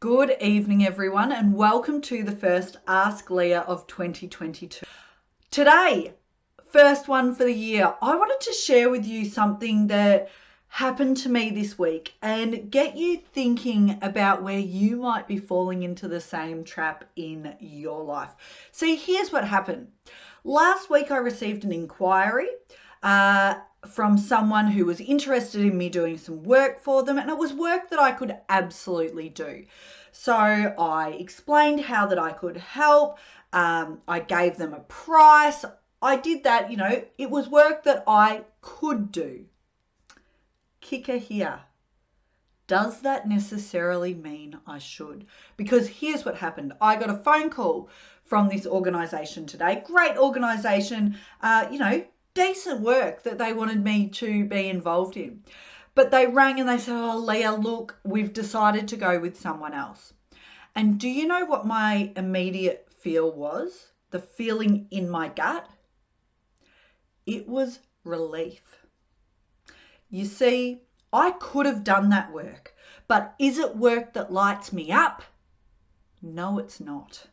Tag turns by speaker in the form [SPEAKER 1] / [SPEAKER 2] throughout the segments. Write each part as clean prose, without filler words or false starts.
[SPEAKER 1] Good evening, everyone, and welcome to the first Ask Leah of 2022. Today, first one for the year, I wanted to share with you something that happened to me this week and get you thinking about where you might be falling into the same trap in your life. See, here's what happened. Last week, I received an inquiry from someone who was interested in me doing some work for them, and it was work that I could absolutely do. So I explained how that I could help. I gave them a price. I did that, it was work that I could do. Kicker here. Does that necessarily mean I should? Because here's what happened. I got a phone call from this organisation today. Great organisation, decent work that they wanted me to be involved in. But they rang and they said, "Oh, Leah, look, we've decided to go with someone else." And do you know what my immediate feel was? The feeling in my gut? It was relief. You see, I could have done that work, but is it work that lights me up? No, it's not.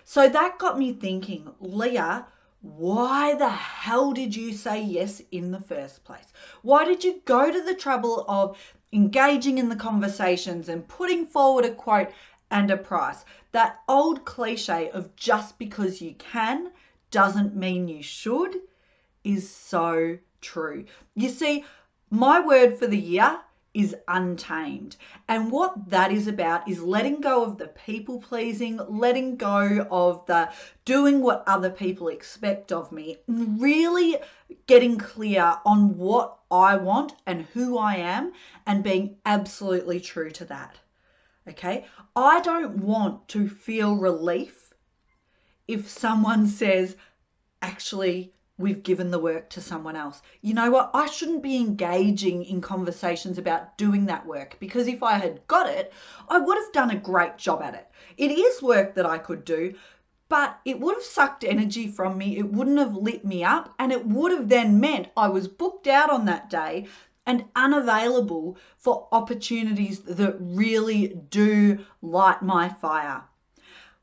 [SPEAKER 1] So that got me thinking, Leah, why the hell did you say yes in the first place? Why did you go to the trouble of engaging in the conversations and putting forward a quote and a price? That old cliche of just because you can doesn't mean you should is so true. You see, my word for the year is untamed. And what that is about is letting go of the people pleasing, letting go of the doing what other people expect of me, and really getting clear on what I want and who I am and being absolutely true to that. Okay? I don't want to feel relief if someone says, actually, we've given the work to someone else. You know what? I shouldn't be engaging in conversations about doing that work, because if I had got it, I would have done a great job at it. It is work that I could do, but it would have sucked energy from me. It wouldn't have lit me up, and it would have then meant I was booked out on that day and unavailable for opportunities that really do light my fire.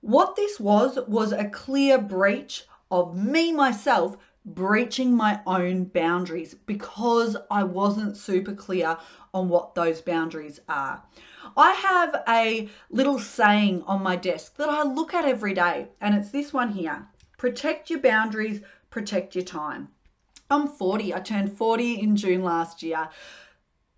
[SPEAKER 1] What this was a clear breach of me, myself, breaching my own boundaries because I wasn't super clear on what those boundaries are. I have a little saying on my desk that I look at every day, and it's this one here: protect your boundaries, protect your time. I'm 40. I turned 40 in June last year.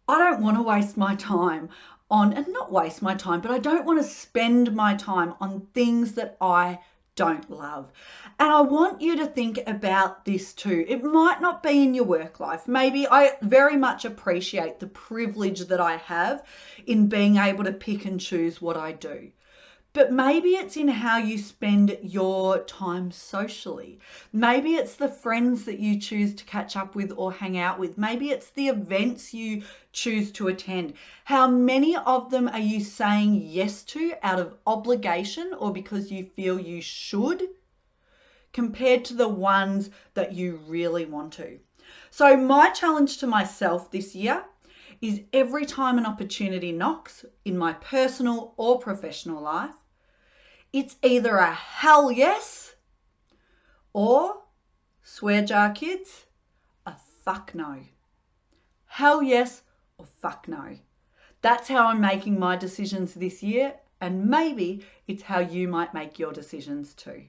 [SPEAKER 1] I don't want to waste my time and not waste my time, but I don't want to spend my time on things that I don't love. And I want you to think about this too. It might not be in your work life. Maybe I very much appreciate the privilege that I have in being able to pick and choose what I do. But maybe it's in how you spend your time socially. Maybe it's the friends that you choose to catch up with or hang out with. Maybe it's the events you choose to attend. How many of them are you saying yes to out of obligation or because you feel you should, compared to the ones that you really want to? So my challenge to myself this year is, every time an opportunity knocks in my personal or professional life, it's either a hell yes or, swear jar kids, a fuck no. Hell yes or fuck no. That's how I'm making my decisions this year, and maybe it's how you might make your decisions too.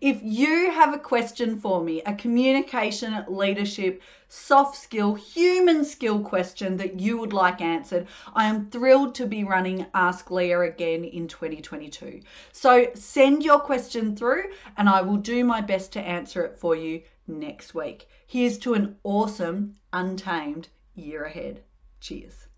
[SPEAKER 1] If you have a question for me, a communication, leadership, soft skill, human skill question that you would like answered, I am thrilled to be running Ask Leah again in 2022. So send your question through and I will do my best to answer it for you next week. Here's to an awesome, untamed year ahead. Cheers.